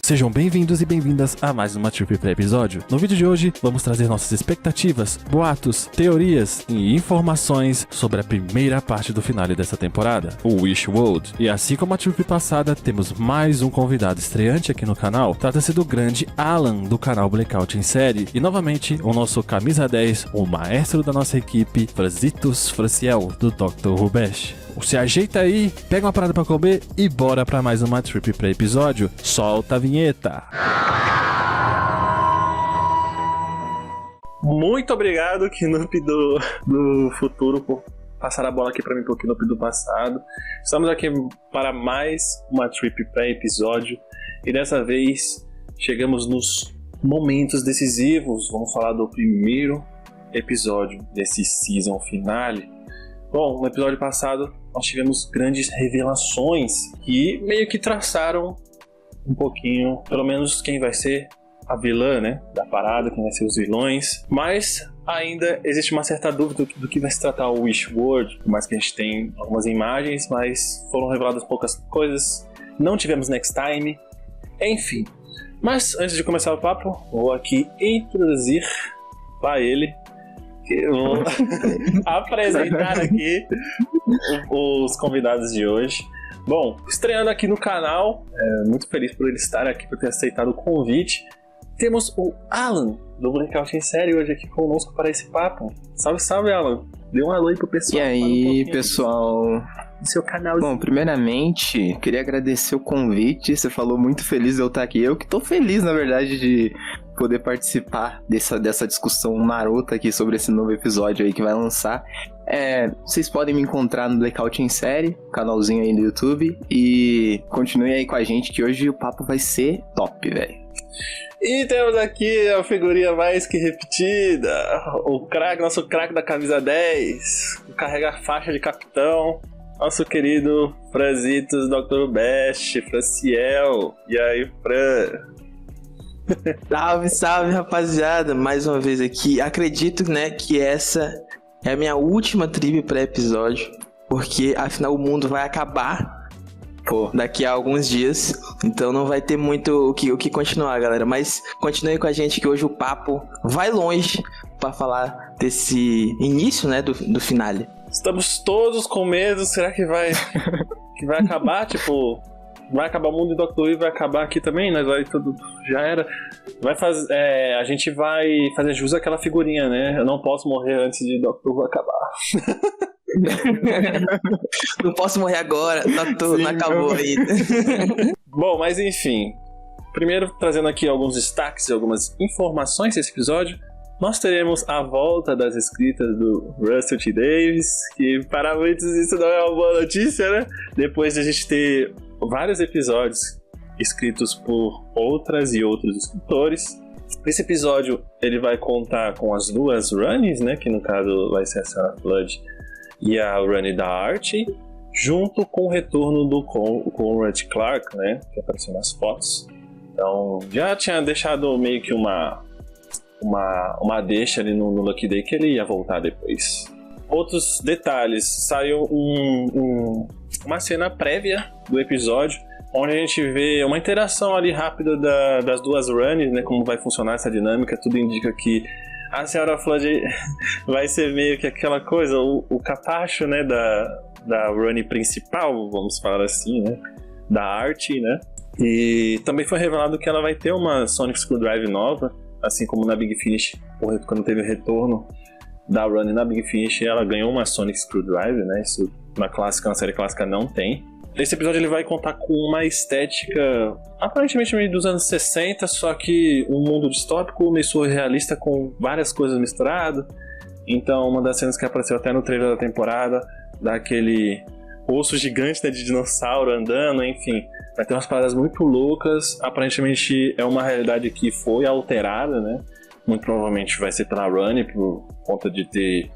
Sejam bem-vindos e bem-vindas a mais uma Trip Play episódio. No vídeo de hoje, vamos trazer nossas expectativas, boatos, teorias e informações sobre a primeira parte do finale dessa temporada, o Wish World. E assim como a Trip passada, temos mais um convidado estreante aqui no canal. Trata-se do grande Alan, do canal Blackout em Série. E novamente, o nosso camisa 10, o maestro da nossa equipe, Frazitos Fraciel, do Dr. Rubesh. Se ajeita aí, pega uma parada pra comer e bora pra mais uma Trip Play episódio. Solta a vinheta. Muito obrigado, Knup do futuro, por passar a bola aqui pra mim pro Knup do passado. Estamos aqui para mais uma Trip Play episódio e dessa vez chegamos nos momentos decisivos. Vamos falar do primeiro episódio desse season finale. Bom, no episódio passado nós tivemos grandes revelações que meio que traçaram um pouquinho, pelo menos quem vai ser a vilã, né, da parada, quem vai ser os vilões. Mas ainda existe uma certa dúvida do que vai se tratar o Wish World, por mais que a gente tenha algumas imagens, mas foram reveladas poucas coisas. Não tivemos Next Time, enfim. Mas antes de começar o papo, vou aqui introduzir para ele. Eu vou apresentar aqui os convidados de hoje. Bom, estreando aqui no canal, muito feliz por ele estar aqui, por ter aceitado o convite. Temos o Alan, do Blackout em Série, hoje aqui conosco para esse papo. Salve, salve, Alan. Dê um alô aí pro pessoal. E aí, pessoal? Do seu canal. Bom, primeiramente, queria agradecer o convite. Você falou muito feliz de eu estar aqui. Eu que tô feliz, na verdade, de poder participar dessa discussão marota aqui sobre esse novo episódio aí que vai lançar. Vocês podem me encontrar no Blackout em Série, canalzinho aí no YouTube. E continuem aí com a gente que hoje o papo vai ser top, velho. E temos aqui a figurinha mais que repetida, o craque, nosso craque da camisa 10, o carrega faixa de capitão, nosso querido Frazitos, Dr. Best, Fraciel. E aí, Fran? Salve, salve, rapaziada, mais uma vez aqui. Acredito, né, que essa é a minha última trip pré-episódio, porque afinal o mundo vai acabar daqui a alguns dias, então não vai ter muito o que continuar, galera. Mas continue com a gente que hoje o papo vai longe pra falar desse início, né, do finale. Estamos todos com medo, será que vai acabar, tipo... Vai acabar o mundo e Dr. Who vai acabar aqui também, nós vai tudo, já era. A gente vai fazer jus àquela figurinha, né? Eu não posso morrer antes de Dr. Who acabar. Não posso morrer agora, Dr. não acabou ainda. Bom, mas enfim. Primeiro, trazendo aqui alguns destaques e algumas informações desse episódio. Nós teremos a volta das escritas do Russell T. Davies, que para muitos isso não é uma boa notícia, né? Depois de a gente ter vários episódios escritos por outras e outros escritores. Esse episódio ele vai contar com as duas runs, né? Que no caso vai ser a Sarah Flood e a run da Archie, junto com o retorno do Conrad Clark, né? Que apareceu nas fotos. Então já tinha deixado meio que uma deixa ali no Lucky Day que ele ia voltar depois. Outros detalhes, saiu uma cena prévia do episódio, onde a gente vê uma interação ali rápida das duas runs, né, como vai funcionar essa dinâmica. Tudo indica que a Senhora Flood vai ser meio que aquela coisa, o capacho, né, da run principal, vamos falar assim, né, da arte, né. E também foi revelado que ela vai ter uma Sonic Screwdrive nova, assim como na Big Finish, quando teve o retorno da run na Big Finish, ela ganhou uma Sonic Screwdrive, né? Isso na série clássica não tem. Esse episódio ele vai contar com uma estética aparentemente meio dos anos 60, só que um mundo distópico, meio surrealista, com várias coisas misturadas. Então, uma das cenas que apareceu até no trailer da temporada, daquele osso gigante, né, de dinossauro andando, enfim. Vai ter umas paradas muito loucas. Aparentemente é uma realidade que foi alterada, né? Muito provavelmente vai ser pela Run, por conta de ter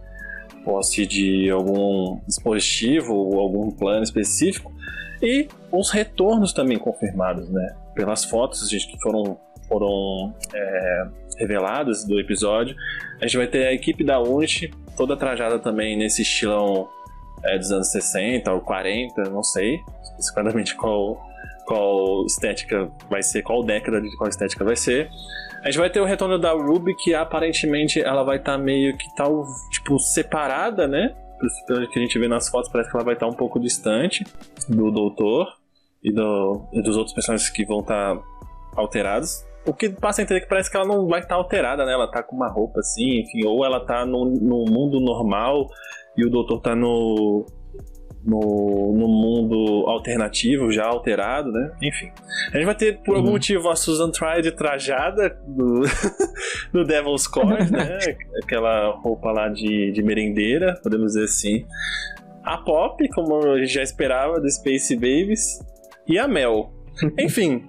posse de algum dispositivo ou algum plano específico. E os retornos também confirmados, né? Pelas fotos que foram reveladas do episódio. A gente vai ter a equipe da Unity toda trajada também nesse estilão dos anos 60 ou 40, não sei especificamente qual qual estética vai ser, qual década de qual estética vai ser. A gente vai ter o retorno da Ruby, que aparentemente ela vai estar meio que tipo, separada, né? Pelo que a gente vê nas fotos, parece que ela vai estar um pouco distante do Doutor e dos outros personagens que vão estar alterados. O que passa a entender que parece que ela não vai estar alterada, né? Ela tá com uma roupa assim, enfim, ou ela tá no mundo normal e o Doutor tá no mundo alternativo, já alterado, né? Enfim. A gente vai ter, por algum motivo, a Susan Tryde trajada no Devil's Core, né? Aquela roupa lá de merendeira, podemos dizer assim. A Pop, como a gente já esperava, do Space Babies. E a Mel. Enfim,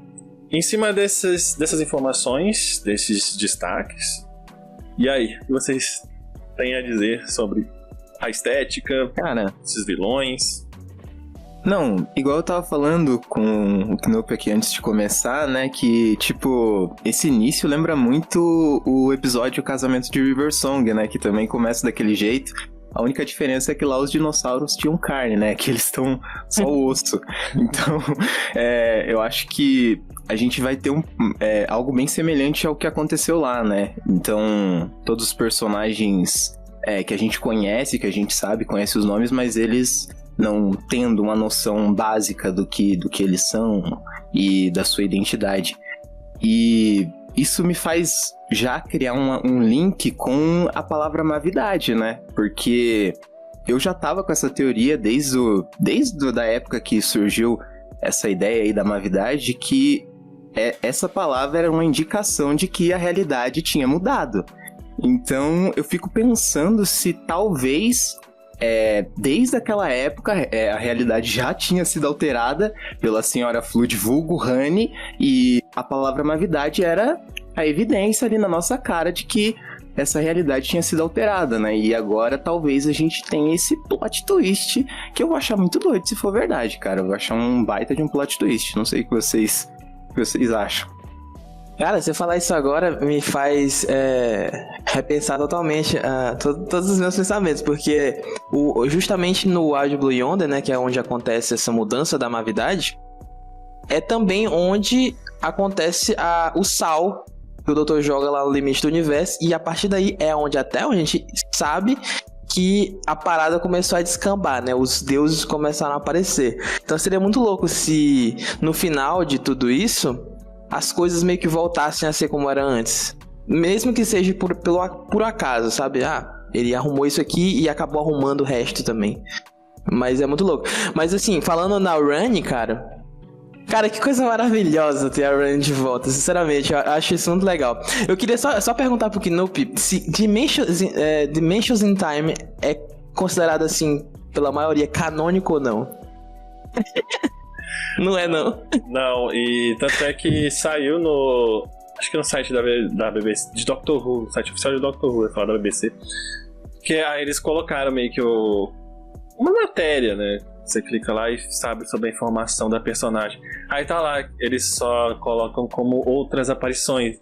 em cima dessas informações, desses destaques, e aí, o que vocês têm a dizer sobre a estética, Cara, esses vilões? não, igual eu tava falando com o Knope aqui antes de começar, né, que, tipo, esse início lembra muito o episódio Casamento de River Song, né, que também começa daquele jeito. A única diferença é que lá os dinossauros tinham carne, né, que eles estão só o osso. Então, eu acho que a gente vai ter algo bem semelhante ao que aconteceu lá, né. Então, todos os personagens que a gente conhece, que a gente sabe, conhece os nomes, mas eles não tendo uma noção básica do que eles são e da sua identidade. E isso me faz já criar um link com a palavra mavidade, né? Porque eu já tava com essa teoria desde a época que surgiu essa ideia aí da mavidade, que essa palavra era uma indicação de que a realidade tinha mudado. Então, eu fico pensando se talvez, desde aquela época, a realidade já tinha sido alterada pela senhora Flood vulgo Honey, e a palavra mavidade era a evidência ali na nossa cara de que essa realidade tinha sido alterada, né? E agora, talvez, a gente tenha esse plot twist, que eu vou achar muito doido se for verdade, cara. Eu vou achar um baita de um plot twist. Não sei o que vocês acham. Cara, você falar isso agora me faz repensar totalmente todos os meus pensamentos, porque justamente no Wild Blue Yonder, né, que é onde acontece essa mudança da mavidade, é também onde acontece o sal que o Doutor joga lá no limite do universo, e a partir daí é onde até a gente sabe que a parada começou a descambar, né? Os deuses começaram a aparecer. Então seria muito louco se no final de tudo isso as coisas meio que voltassem a ser como era antes. Mesmo que seja por acaso, sabe? Ele arrumou isso aqui e acabou arrumando o resto também. Mas é muito louco. Mas assim, falando na Rani, cara, que coisa maravilhosa ter a Rani de volta. Sinceramente, eu acho isso muito legal. Eu queria só perguntar pro Knope se Dimensions in Time é considerado, assim, pela maioria, canônico ou não. Não é, não. Não, e tanto é que saiu acho que no site da BBC, de Doctor Who, no site oficial de Doctor Who, falar da BBC, que aí eles colocaram meio que uma matéria, né? Você clica lá e sabe sobre a informação da personagem. Aí tá lá, eles só colocam como outras aparições.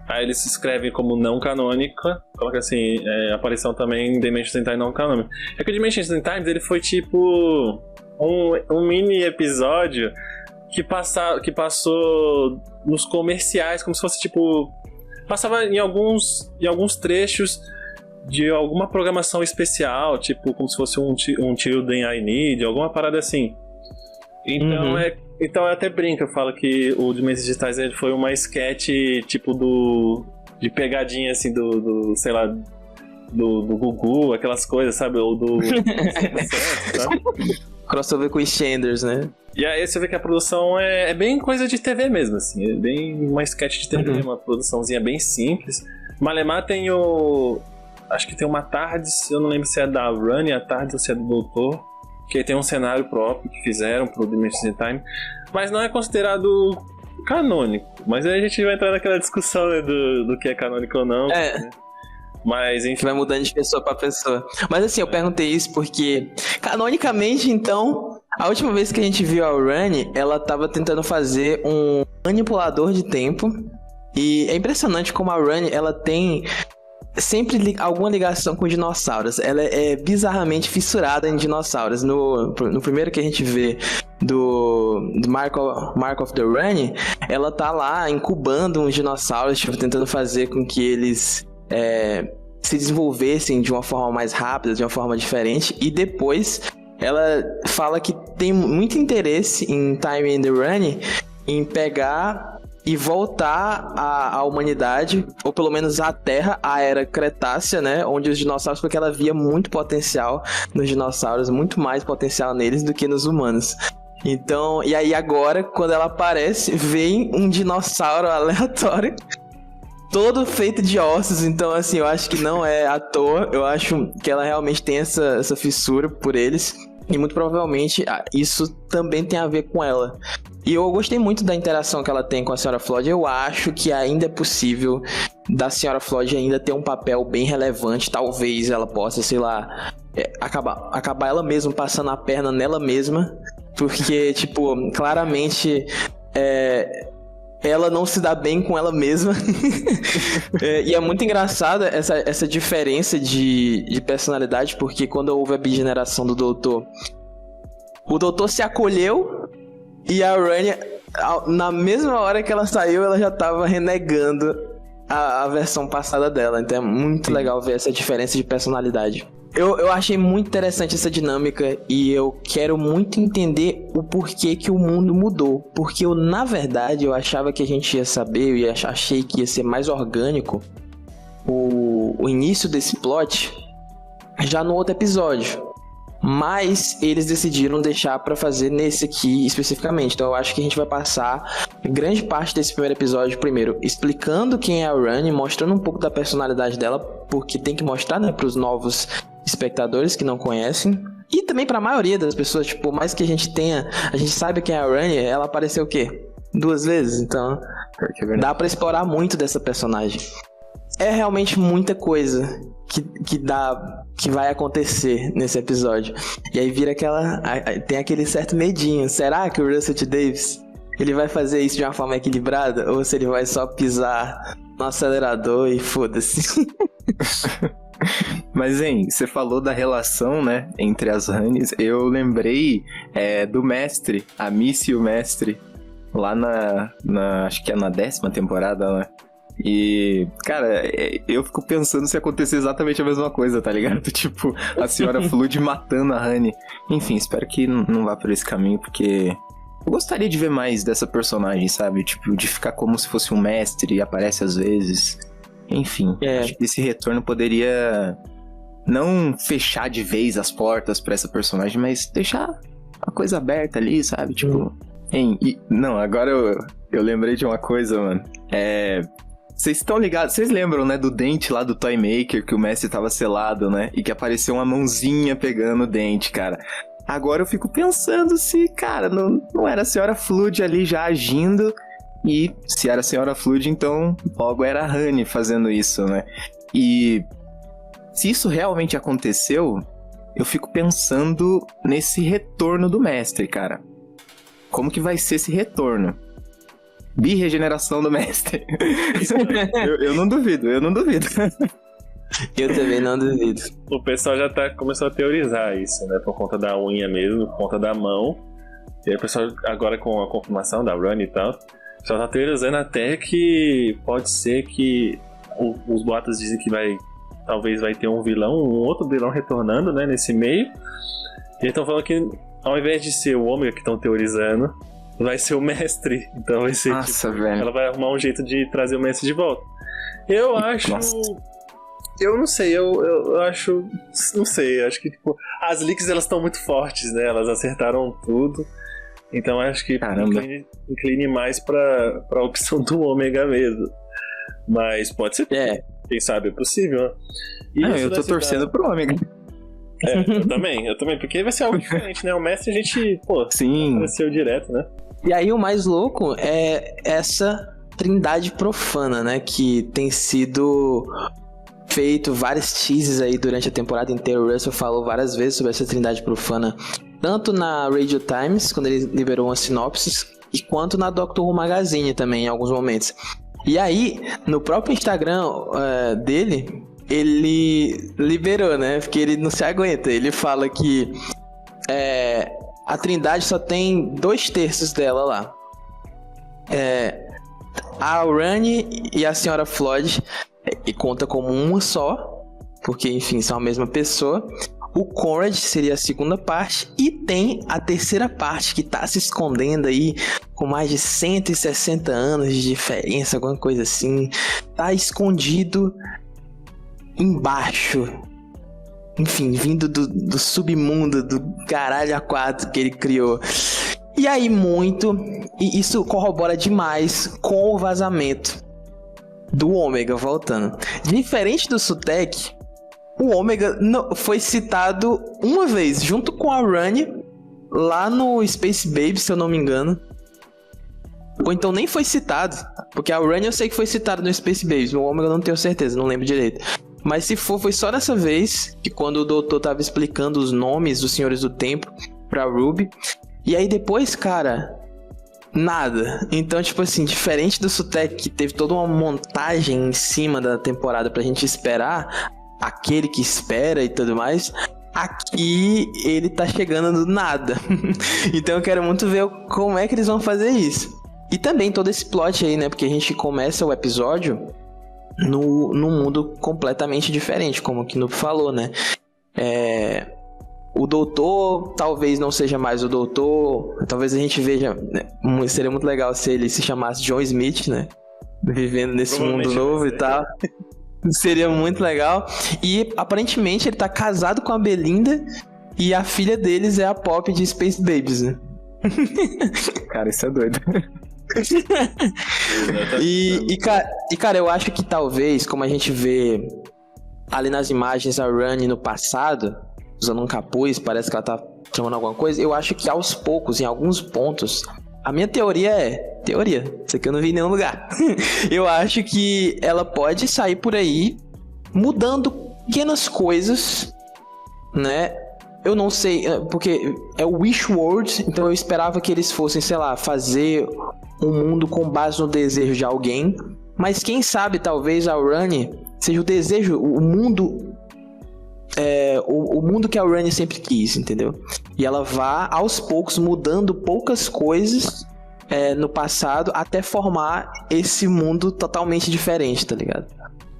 Aí eles escrevem como não canônica, coloca assim, aparição também em Dimensions in Time não canônica. É que o Dimensions in Time, ele foi tipo um mini episódio que passou nos comerciais, como se fosse tipo... Passava em alguns trechos de alguma programação especial, tipo como se fosse um Children I Need, alguma parada assim. Então então eu até brinco, eu falo que o Dimensões Digitais ele foi uma sketch tipo de pegadinha assim sei lá, do Gugu, aquelas coisas, sabe? Ou do sabe? Crossover com Extenders, né? E aí você vê que a produção é bem coisa de TV mesmo, assim. É bem uma sketch de TV, uma produçãozinha bem simples. Malemar tem acho que tem uma TARDIS, eu não lembro se é da Rani, a TARDIS ou se é do Doutor, que tem um cenário próprio que fizeram pro Dimensions in Time, mas não é considerado canônico. Mas aí a gente vai entrar naquela discussão, né, do que é canônico ou não. Né? Mas enfim. Que vai mudando de pessoa pra pessoa. Mas assim, eu perguntei isso porque, canonicamente, então, a última vez que a gente viu a Rani, ela tava tentando fazer um manipulador de tempo. E é impressionante como a Rani, ela tem sempre alguma ligação com dinossauros. Ela é bizarramente fissurada em dinossauros. No primeiro que a gente vê do Mark of the Run, ela tá lá incubando uns dinossauros, tipo, tentando fazer com que eles se desenvolvessem de uma forma mais rápida, de uma forma diferente, e depois ela fala que tem muito interesse em Time and the Run em pegar e voltar à humanidade, ou pelo menos à Terra, à Era Cretácea, né? Onde os dinossauros, porque ela via muito potencial nos dinossauros, muito mais potencial neles do que nos humanos. Então, e aí agora, quando ela aparece, vem um dinossauro aleatório, todo feito de ossos. Então, assim, eu acho que não é à toa, eu acho que ela realmente tem essa fissura por eles, e muito provavelmente isso também tem a ver com ela. E eu gostei muito da interação que ela tem com a Sra. Flood. Eu acho que ainda é possível da Sra. Flood ainda ter um papel bem relevante. Talvez ela possa, sei lá, acabar ela mesma passando a perna nela mesma. Porque, tipo, claramente ela não se dá bem com ela mesma. E é muito engraçada essa diferença de personalidade, porque quando houve a bigeneração do Doutor, o Doutor se acolheu e a Rani, na mesma hora que ela saiu, ela já tava renegando a versão passada dela. Então é muito legal ver essa diferença de personalidade. Eu achei muito interessante essa dinâmica e eu quero muito entender o porquê que o mundo mudou. Porque na verdade, eu achava que a gente ia saber, e achei que ia ser mais orgânico o início desse plot já no outro episódio. Mas eles decidiram deixar pra fazer nesse aqui especificamente. Então eu acho que a gente vai passar grande parte desse primeiro episódio primeiro explicando quem é a Rani, mostrando um pouco da personalidade dela, porque tem que mostrar, né, pros novos espectadores que não conhecem. E também pra maioria das pessoas, tipo, por mais que a gente saiba quem é a Rani, ela apareceu o quê? 2 vezes, então dá pra explorar muito dessa personagem. É realmente muita coisa que vai acontecer nesse episódio. E aí vira tem aquele certo medinho. Será que o Russell T. Davies ele vai fazer isso de uma forma equilibrada? Ou se ele vai só pisar no acelerador e foda-se? Mas, hein, você falou da relação, né, entre as Ranis. Eu lembrei do mestre, a Missy e o mestre, lá acho que é na 10ª temporada, né? E, cara, eu fico pensando se acontecer exatamente a mesma coisa, tá ligado? Tipo, a Sra. Flood matando a Honey. Enfim, espero que não vá por esse caminho, porque eu gostaria de ver mais dessa personagem, sabe? Tipo, de ficar como se fosse um mestre e aparece às vezes. Enfim, acho que esse retorno poderia não fechar de vez as portas pra essa personagem, mas deixar a coisa aberta ali, sabe? Tipo, não, agora eu lembrei de uma coisa, mano. Vocês estão ligados? Vocês lembram, né, do dente lá do Toy Maker, que o mestre tava selado, né? E que apareceu uma mãozinha pegando o dente, cara. Agora eu fico pensando se, cara, não era a Sra. Flood ali já agindo. E se era a Sra. Flood, então logo era a Honey fazendo isso, né? E se isso realmente aconteceu, eu fico pensando nesse retorno do mestre, cara. Como que vai ser esse retorno? Birregeneração do mestre. eu não duvido. Eu também não duvido. O pessoal já começou a teorizar isso, né? Por conta da unha mesmo, por conta da mão. E aí o pessoal, agora com a confirmação da Run e tal, o pessoal tá teorizando até que pode ser que os boatos dizem que talvez vai ter um outro vilão retornando, né? Nesse meio. E estão falando que ao invés de ser o Ômega que estão teorizando, vai ser o mestre. Então vai ser. Nossa, velho. Ela vai arrumar um jeito de trazer o mestre de volta. Eu acho. Nossa. Eu não sei, eu acho. Não sei, acho que tipo, as leaks elas estão muito fortes, né? Elas acertaram tudo. Então acho que incline mais pra opção do Ômega mesmo. Mas pode ser. Quem sabe é possível, né? Eu tô torcendo pro Ômega. Eu também, porque vai ser algo diferente, né? O mestre a gente, sim, apareceu direto, né? E aí o mais louco é essa trindade profana, né? Que tem sido feito vários teases aí durante a temporada inteira. O Russell falou várias vezes sobre essa trindade profana, tanto na Radio Times, quando ele liberou uma sinopse, e quanto na Doctor Who Magazine também, em alguns momentos. E aí, no próprio Instagram dele, ele liberou, né? Porque ele não se aguenta. Ele fala que a Trindade só tem 2/3 dela lá. A Rani e a Senhora Floyd conta como uma só, porque, enfim, são a mesma pessoa. O Conrad seria a segunda parte. E tem a terceira parte, que tá se escondendo aí, com mais de 160 anos de diferença, alguma coisa assim. Tá escondido embaixo. Enfim, vindo do submundo, do caralho a quatro que ele criou. E aí e isso corrobora demais com o vazamento do Ômega voltando. Diferente do Sutekh, o Ômega foi citado uma vez, junto com a Rani, lá no Space Baby, se eu não me engano. Ou então nem foi citado, porque a Rani eu sei que foi citado no Space Baby, o Ômega eu não tenho certeza, não lembro direito. Mas se for, foi só dessa vez, que quando o doutor tava explicando os nomes dos Senhores do Tempo pra Ruby. E aí depois, cara, nada. Então, tipo assim, diferente do Sutekh, que teve toda uma montagem em cima da temporada pra gente esperar, aquele que espera e tudo mais, aqui ele tá chegando do nada. Então eu quero muito ver como é que eles vão fazer isso. E também todo esse plot aí, né? Porque a gente começa o episódio num mundo completamente diferente, como o Knup falou, né? O doutor talvez não seja mais o doutor. Talvez a gente veja, né? Seria muito legal se ele se chamasse John Smith, né? Vivendo nesse mundo novo e tal. Seria muito legal. E aparentemente ele tá casado com a Belinda. E a filha deles é a Pop de Space Babies, né? Cara, isso é doido. Cara, eu acho que talvez, como a gente vê ali nas imagens a Rani no passado, usando um capuz, parece que ela tá chamando alguma coisa. Eu acho que aos poucos, em alguns pontos, a minha teoria, isso aqui eu não vi em nenhum lugar. Eu acho que ela pode sair por aí mudando pequenas coisas, né? Eu não sei, porque é o Wish World, então eu esperava que eles fossem, sei lá, fazer um mundo com base no desejo de alguém. Mas quem sabe, talvez a Rani seja o desejo, o mundo que a Rani sempre quis, entendeu? E ela vá, aos poucos, mudando poucas coisas no passado, até formar esse mundo totalmente diferente, tá ligado?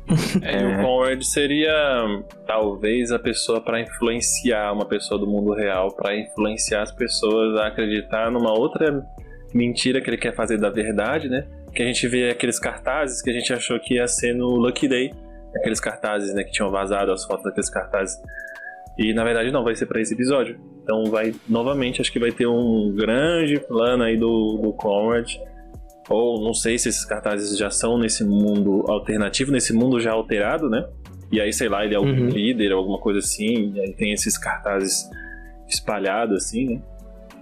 E o Conrad seria talvez a pessoa para influenciar uma pessoa do mundo real, para influenciar as pessoas a acreditar numa outra mentira que ele quer fazer da verdade, né? Que a gente vê aqueles cartazes que a gente achou que ia ser no Lucky Day, aqueles cartazes, né, que tinham vazado as fotos daqueles cartazes. E na verdade não, vai ser para esse episódio. Então vai, novamente, acho que vai ter um grande plano aí do Conrad. Ou não sei se esses cartazes já são nesse mundo alternativo, nesse mundo já alterado, né? E aí, sei lá, ele é algum líder, alguma coisa assim. E aí tem esses cartazes espalhados, assim, né?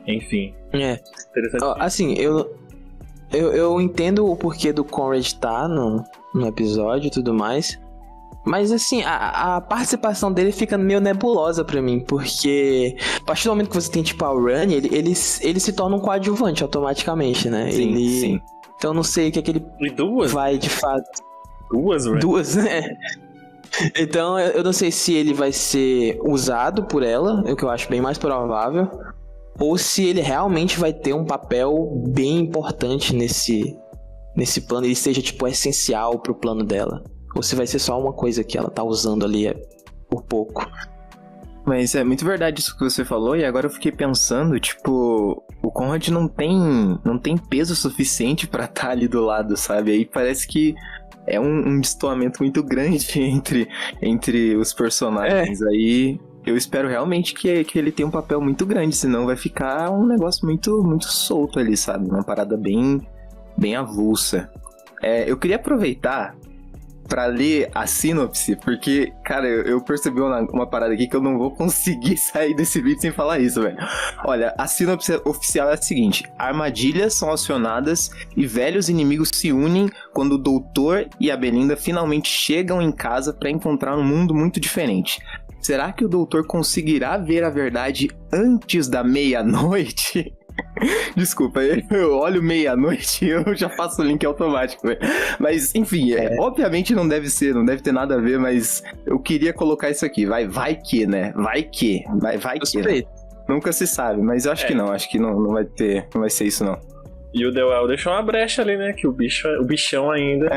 Enfim. Interessante. Assim, eu entendo o porquê do Conrad tá no episódio e tudo mais. Mas assim, a participação dele fica meio nebulosa pra mim, porque a partir do momento que você tem tipo a Rani, ele se torna um coadjuvante automaticamente, né? Sim. Então eu não sei o que é que ele vai de fato. Duas, né? Então eu não sei se ele vai ser usado por ela, o que eu acho bem mais provável, ou se ele realmente vai ter um papel bem importante nesse plano, ele seja tipo essencial pro plano dela. Ou se vai ser só uma coisa que ela tá usando ali por pouco. Mas é muito verdade isso que você falou, e agora eu fiquei pensando, tipo, o Conrad não tem peso suficiente pra estar ali do lado, sabe? Aí parece que é um destoamento muito grande entre os personagens. Aí eu espero realmente que ele tenha um papel muito grande, senão vai ficar um negócio muito, muito solto ali, sabe? Uma parada bem avulsa. Eu queria aproveitar pra ler a sinopse, porque, cara, eu percebi uma parada aqui que eu não vou conseguir sair desse vídeo sem falar isso, velho. Olha, a sinopse oficial é a seguinte: armadilhas são acionadas e velhos inimigos se unem quando o doutor e a Belinda finalmente chegam em casa pra encontrar um mundo muito diferente. Será que o doutor conseguirá ver a verdade antes da meia-noite? Desculpa, eu olho meia-noite e eu já faço o link automático, velho. Mas, enfim, obviamente não deve ter nada a ver, mas eu queria colocar isso aqui. Vai que, né? Vai que. Né? Nunca se sabe, mas eu acho que não. Acho que não vai ter. Não vai ser isso, não. E o The Well deixou uma brecha ali, né? Que o bichão ainda.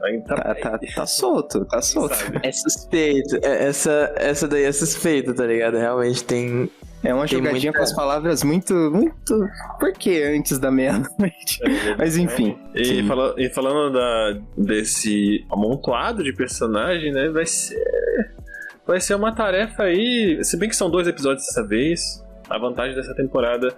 Ainda tá solto, tá solto. Sabe? É suspeito. Essa daí é suspeita, tá ligado? Realmente tem. É uma Tem jogadinha muita- com as palavras muito. Por que antes da meia-noite? Mas enfim. E falando desse amontoado de personagem, né? Vai ser uma tarefa aí. Se bem que são 2 episódios dessa vez, a vantagem dessa temporada,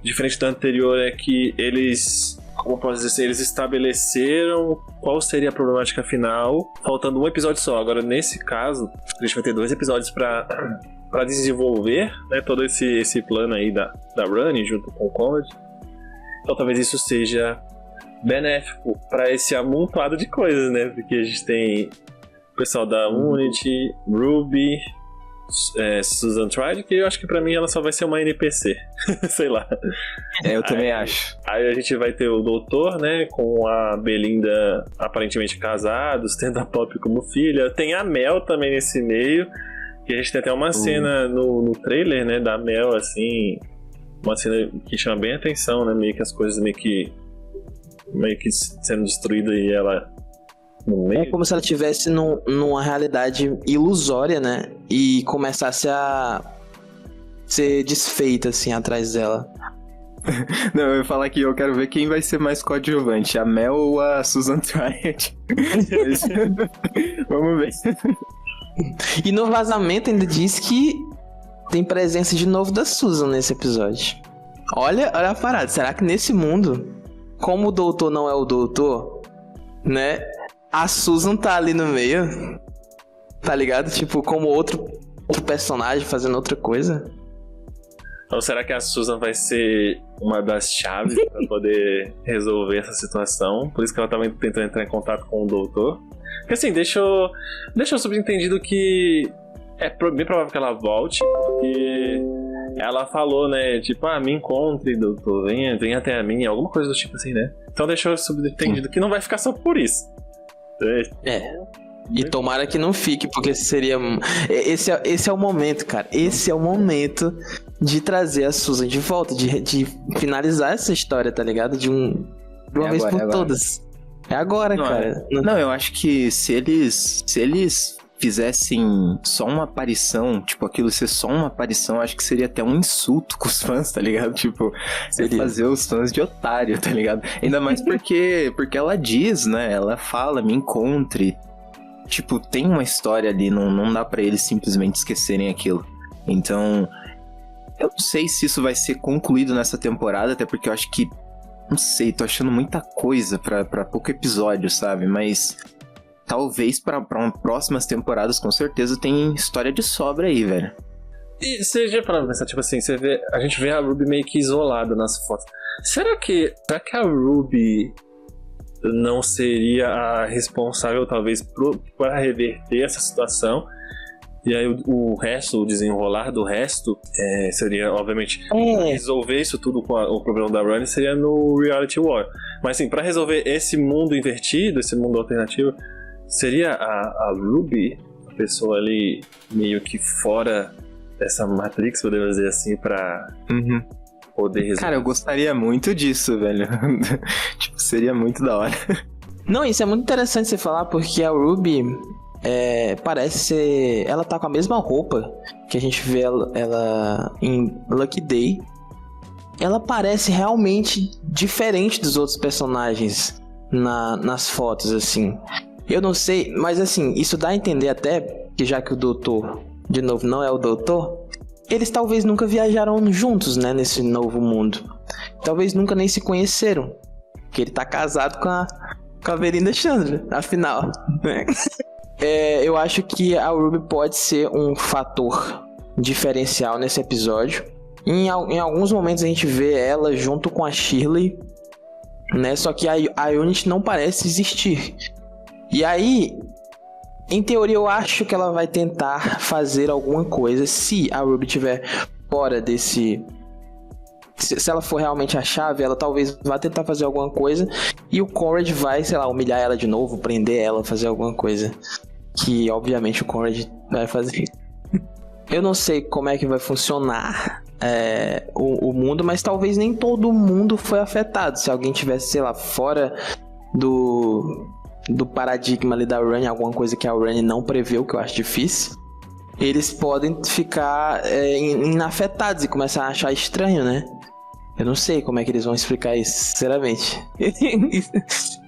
diferente da anterior, é que eles. Como eu posso dizer assim, eles estabeleceram qual seria a problemática final, faltando um episódio só. Agora, nesse caso, a gente vai ter 2 episódios pra desenvolver, né, todo esse plano aí da Runny junto com o Conrad. Então talvez isso seja benéfico pra esse amontoado de coisas, né? Porque a gente tem o pessoal da Unity, Ruby, Susan Tried, que eu acho que pra mim ela só vai ser uma NPC. Sei lá. Eu também acho. Aí a gente vai ter o Doutor, né, com a Belinda aparentemente casados, tendo a Pop como filha. Tem a Mel também nesse meio, que a gente tem até uma cena no trailer, né, da Mel, assim, uma cena que chama bem a atenção, né, meio que as coisas meio que sendo destruídas e ela no meio. É como se ela estivesse numa realidade ilusória, né? E começasse a ser desfeita, assim, atrás dela. Não, eu ia falar que eu quero ver quem vai ser mais coadjuvante, a Mel ou a Susan Triad. Vamos ver. E no vazamento ainda diz que tem presença de novo da Susan nesse episódio. Olha a parada. Será que nesse mundo, como o doutor não é o doutor, né? A Susan tá ali no meio. Tá ligado? Tipo, como outro personagem fazendo outra coisa. Ou será que a Susan vai ser uma das chaves pra poder resolver essa situação? Por isso que ela tava tentando entrar em contato com o doutor. Porque assim, deixou subentendido que é bem provável que ela volte, porque ela falou, né, tipo, me encontre, doutor, venha até a mim, alguma coisa do tipo assim, né? Então deixou subentendido que não vai ficar só por isso. E tomara que não fique, porque seria... Esse é o momento, cara. Esse é o momento de trazer a Susan de volta, de finalizar essa história, tá ligado? De uma vez por todas. É agora, cara. Não, eu acho que se eles fizessem só uma aparição, tipo, aquilo ser só uma aparição, acho que seria até um insulto com os fãs, tá ligado? Tipo, fazer os fãs de otário, tá ligado? Ainda mais porque ela diz, né? Ela fala, me encontre. Tipo, tem uma história ali, não dá pra eles simplesmente esquecerem aquilo. Então, eu não sei se isso vai ser concluído nessa temporada, até porque eu acho que, não sei, tô achando muita coisa pra pouco episódio, sabe? Mas talvez pra próximas temporadas, com certeza, tem história de sobra aí, velho. E você já parou pra pensar, tipo assim, a gente vê a Ruby meio que isolada nas fotos. Será que a Ruby não seria a responsável, talvez, para reverter essa situação? E aí o desenrolar do resto, seria, obviamente, resolver isso tudo com o problema da Runny seria no Reality War. Mas assim, pra resolver esse mundo invertido, esse mundo alternativo, seria a Ruby, a pessoa ali meio que fora dessa Matrix, podemos dizer assim, pra poder resolver. Cara, eu gostaria muito disso, velho. Tipo, seria muito da hora. Não, isso é muito interessante você falar, porque a Ruby parece ser... Ela tá com a mesma roupa que a gente vê ela em Lucky Day. Ela parece realmente diferente dos outros personagens nas fotos, assim. Eu não sei, mas assim, isso dá a entender até que já que o doutor, de novo, não é o doutor, eles talvez nunca viajaram juntos, né, nesse novo mundo. Talvez nunca nem se conheceram. Porque ele tá casado com a Belinda Chandler, afinal. Eu acho que a Ruby pode ser um fator diferencial nesse episódio. Em alguns momentos a gente vê ela junto com a Shirley, né? Só que a Unity não parece existir. E aí, em teoria, eu acho que ela vai tentar fazer alguma coisa se a Ruby estiver fora desse... Se ela for realmente a chave, ela talvez vá tentar fazer alguma coisa e o Conrad vai, sei lá, humilhar ela de novo, prender ela, fazer alguma coisa. Que, obviamente, o Conrad vai fazer. Eu não sei como é que vai funcionar o mundo, mas talvez nem todo mundo foi afetado. Se alguém tivesse, sei lá, fora do paradigma ali da Rani, alguma coisa que a Rani não preveu, que eu acho difícil, eles podem ficar inafetados e começar a achar estranho, né? Eu não sei como é que eles vão explicar isso, sinceramente.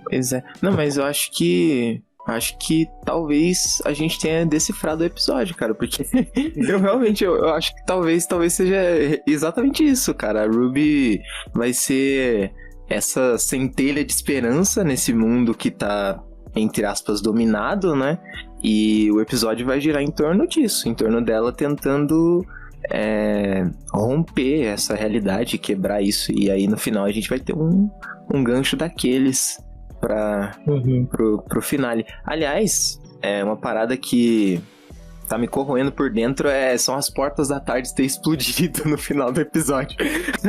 Pois é. Não, mas eu acho que talvez a gente tenha decifrado o episódio, cara, porque eu realmente eu acho que talvez seja exatamente isso, cara. A Ruby vai ser essa centelha de esperança nesse mundo que tá, entre aspas, dominado, né? E o episódio vai girar em torno disso, em torno dela tentando romper essa realidade, quebrar isso. E aí no final a gente vai ter um gancho daqueles pro finale. Aliás, uma parada que tá me corroendo por dentro são as portas da tarde ter explodido no final do episódio.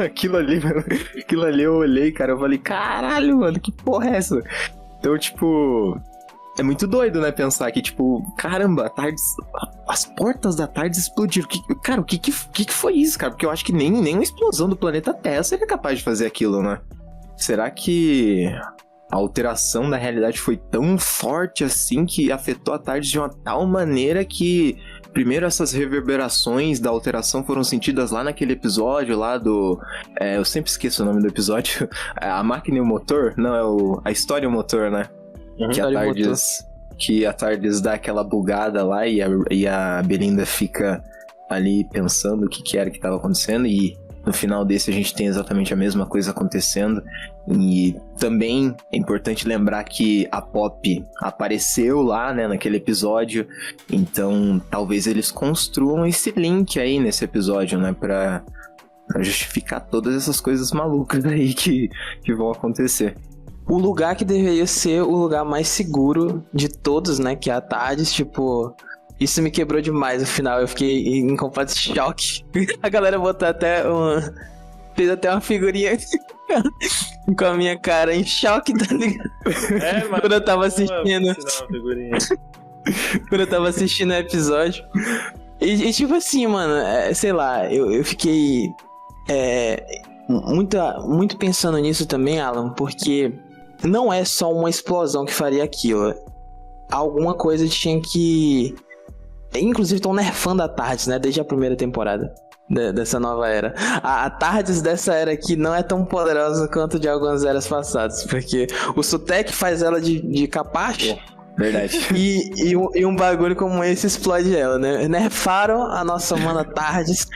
Aquilo ali eu olhei, cara, eu falei, caralho, mano, que porra é essa? Então, tipo, é muito doido, né, pensar que, tipo, caramba, as portas da tarde explodiram. Cara, o que foi isso, cara? Porque eu acho que nem uma explosão do planeta Terra seria capaz de fazer aquilo, né? Será que a alteração da realidade foi tão forte assim que afetou a tarde de uma tal maneira que, primeiro, essas reverberações da alteração foram sentidas lá naquele episódio lá do... eu sempre esqueço o nome do episódio. A máquina e o motor? Não, a história e o motor, né? Que a Tardes dá aquela bugada lá e a Belinda fica ali pensando o que era que estava acontecendo, e no final desse a gente tem exatamente a mesma coisa acontecendo. E também é importante lembrar que a Pop apareceu lá, né, naquele episódio, então talvez eles construam esse link aí nesse episódio, né, pra justificar todas essas coisas malucas aí que vão acontecer. O lugar que deveria ser o lugar mais seguro de todos, né? Que é a Tardes, tipo... Isso me quebrou demais no final, eu fiquei em completo choque. A galera botou fez até uma figurinha com a minha cara em choque, tá ligado? Mas quando eu tava assistindo... Quando eu tava assistindo o episódio. E tipo assim, mano, sei lá, eu fiquei... muito pensando nisso também, Alan, porque... Não é só uma explosão que faria aquilo. Alguma coisa tinha que... Inclusive estão nerfando a Tardes, né? Desde a primeira temporada dessa nova era. A Tardes dessa era aqui não é tão poderosa quanto de algumas eras passadas. Porque o Sutek faz ela de capacho. Verdade. E um bagulho como esse explode ela, né? Nerfaram a nossa mana Tardes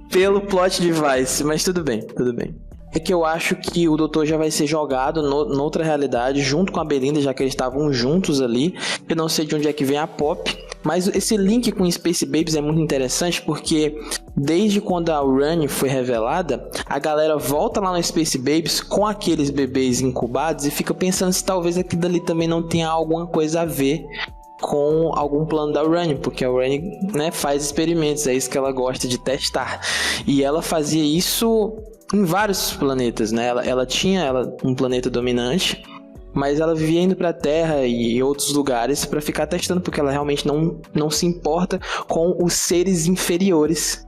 pelo plot device. Mas tudo bem. É que eu acho que o Doutor já vai ser jogado noutra realidade, junto com a Belinda, já que eles estavam juntos ali. Eu não sei de onde é que vem a Pop, mas esse link com Space Babies é muito interessante, porque desde quando a Rani foi revelada, a galera volta lá no Space Babies com aqueles bebês incubados e fica pensando se talvez aquilo dali também não tenha alguma coisa a ver com algum plano da Rani, porque a Rani, né, faz experimentos, é isso que ela gosta de testar. E ela fazia isso em vários planetas, né? Ela tinha um planeta dominante, mas ela vivia indo pra Terra e outros lugares pra ficar testando, porque ela realmente não se importa com os seres inferiores.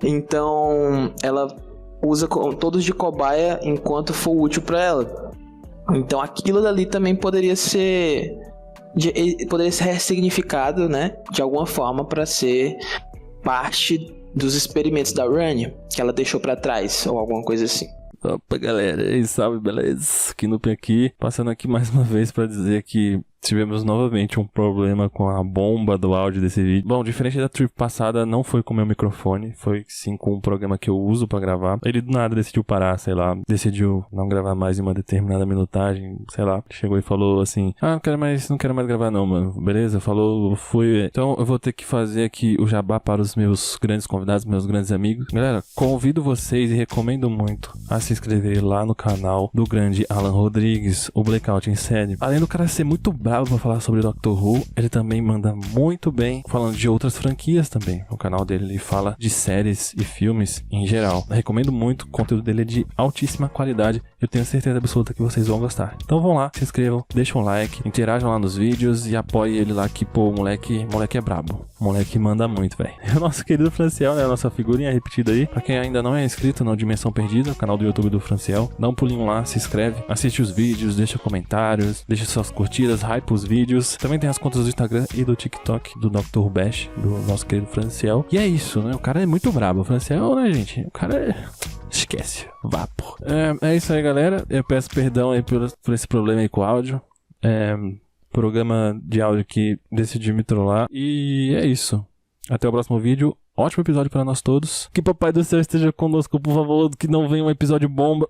Então, ela usa todos de cobaia enquanto for útil pra ela. Então, aquilo dali também poderia ser ressignificado, né? De alguma forma, pra ser parte dos experimentos da Rani, que ela deixou pra trás, ou alguma coisa assim. Opa, galera, e salve, beleza? Kinup aqui, passando aqui mais uma vez pra dizer que tivemos novamente um problema com a bomba do áudio desse vídeo. Bom, diferente da trip passada, não foi com o meu microfone, foi sim com o programa que eu uso pra gravar. Ele do nada decidiu parar, sei lá, decidiu não gravar mais em uma determinada minutagem, sei lá. Chegou e falou assim, não quero mais gravar não, mano. Beleza? Falou, fui. Então eu vou ter que fazer aqui o jabá para os meus grandes convidados, meus grandes amigos. Galera, convido vocês e recomendo muito a se inscrever lá no canal do grande Alan Rodrigues, o Blackout em série. Além do cara ser muito bravo bravo pra falar sobre Doctor Who. Ele também manda muito bem falando de outras franquias também. O canal dele ele fala de séries e filmes em geral. Eu recomendo muito, o conteúdo dele é de altíssima qualidade. Eu tenho certeza absoluta que vocês vão gostar. Então vão lá, se inscrevam, deixem um like, interajam lá nos vídeos e apoiem ele lá que, pô, o moleque é brabo. O moleque manda muito, velho. O nosso querido Franciel, né? A nossa figurinha repetida aí. Pra quem ainda não é inscrito no Dimensão Perdida, o canal do YouTube do Franciel, dá um pulinho lá, se inscreve, assiste os vídeos, deixa comentários, deixa suas curtidas, hype os vídeos. Também tem as contas do Instagram e do TikTok do Dr. Bash, do nosso querido Franciel. E é isso, né? O cara é muito brabo. O Franciel, né, gente? O cara é... esquece. Vapo. É isso aí, galera. Eu peço perdão aí por esse problema aí com o áudio. Programa de áudio que decidi me trollar. E é isso. Até o próximo vídeo. Ótimo episódio para nós todos. Que Papai do Céu esteja conosco, por favor. Que não venha um episódio bomba.